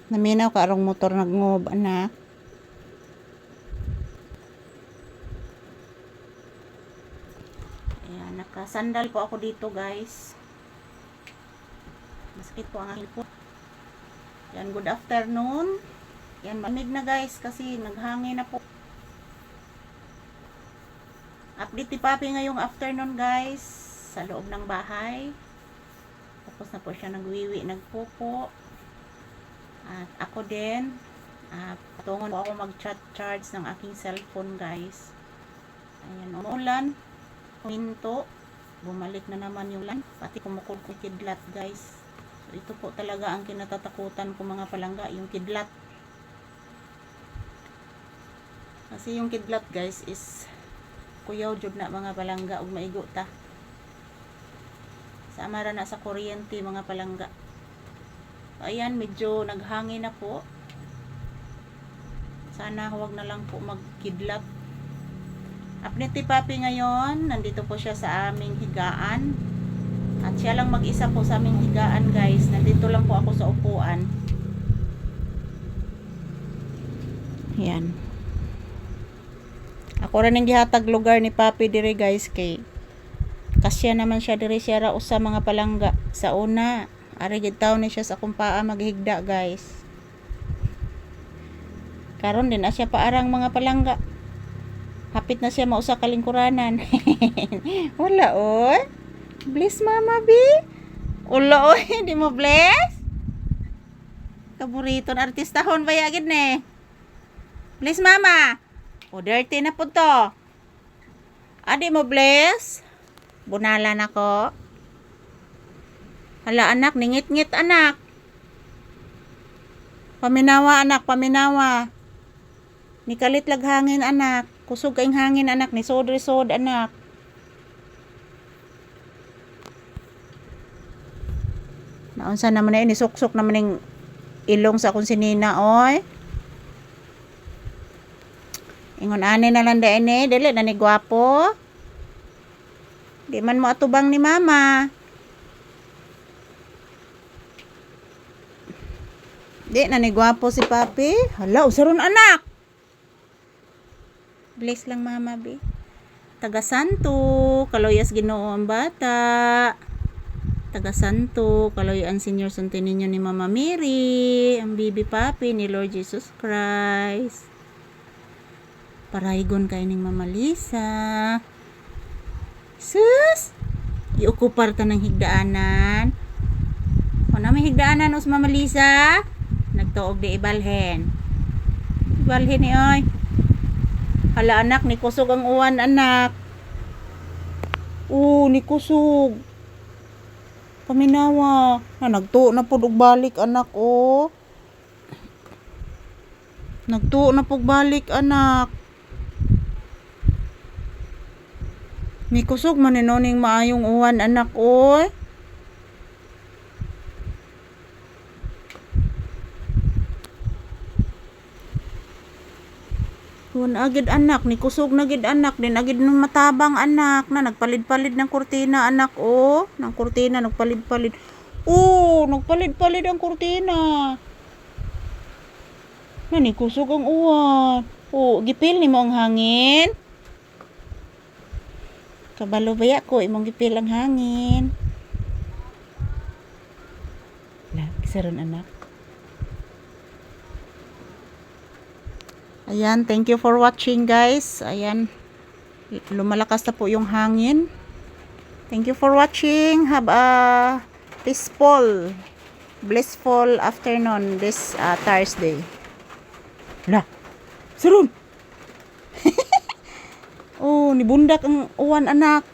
Naminaw ka arong motor nagngob, anak. Ayan, nakasandal po ako dito, guys. Masakit po ang aking po. Yan, good afternoon. Yan, malamig na guys kasi naghangin na po. Update ni Papi ngayong afternoon guys sa loob ng bahay. Tapos na po siya nagwiwi, nagpupo. At ako din, patungon po ako mag-charge ng aking cellphone guys. Ayan, umulan, huminto, bumalik na naman yung ulan, pati kidlat guys. So ito po talaga ang kinatatakutan ko mga palangga, yung kidlat. Kasi yung kidlat guys is kuyaw jud na mga palangga ug maigo ta. Sama ra na sa kuryente mga palangga. Ayan, medyo naghangin na po. Sana huwag na lang po magkidlat. Update ni Papi ngayon, nandito po siya sa aming higaan. At siya lang mag-isa po sa aming higaan guys. Nandito lang po ako sa upuan. Yan. Ako rin ang gihatag lugar ni Papi dire guys kay kasya naman siya dire siya ra usa mga palangga. Sa una, ari gid taw ni siya sa kumpaa maghigda guys. Karon din siya paarang mga palangga. Hapit na siya mausa ka lingkuranan. Wala oy. Bless mama bi. Wala oy, di mo bless? Kaburiton artistahon baya gid ne. Bless mama. O, dirty na po to. Adi mo, bless? Bunalan ako. Hala, anak. Ningit-ngit, anak. Paminawa, anak. Paminawa. Nikalit lag hangin, anak. Kusog kaing hangin, anak. Nisod-risod, anak. Naunsa naman na nisok-sok naman yung ilong sa akong sinina, oy. Ingon ane na lang dahil dili na ni gwapo. Di man mo atubang ni mama. Di na ni gwapo si Papi. Hala, usaron anak. Bless lang mama bi. Taga Santo, kaloyas Ginoo ang bata. Taga Santo, kaloyan senior sunti ninyo ni Mama Mary, ang bibi Papi ni Lord Jesus Christ. Paraygon kay ning Mama Lisa. Sus! Iukupar ta ng higdaanan. O na may higdaanan us Mama Lisa. Nagtuog di ibalhen. Ibalhen ni oy. Hala anak, ni kusog ang uwan anak. Ni kusog. Paminawa. Nagtuo na pud og balik anak o. Nagtuo na pud balik anak. Ni kusog man ning maayong uwan anak oy. Huwag agad anak, ni kusog na gid anak, din agad nung matabang anak, na nagpalid-palid ng kurtina anak o. Ng kurtina, nagpalid-palid. Nagpalid-palid ang kurtina. Na ni kusog ang uwan. Gipil ni mo ang hangin. Kabalo baya ko, imong gipil ang hangin. Kisaron anak. Ayan, thank you for watching guys. Ayan, lumalakas na po yung hangin. Thank you for watching. Have a peaceful, blissful afternoon this Thursday. Sarun! Nibundak ang uwan anak.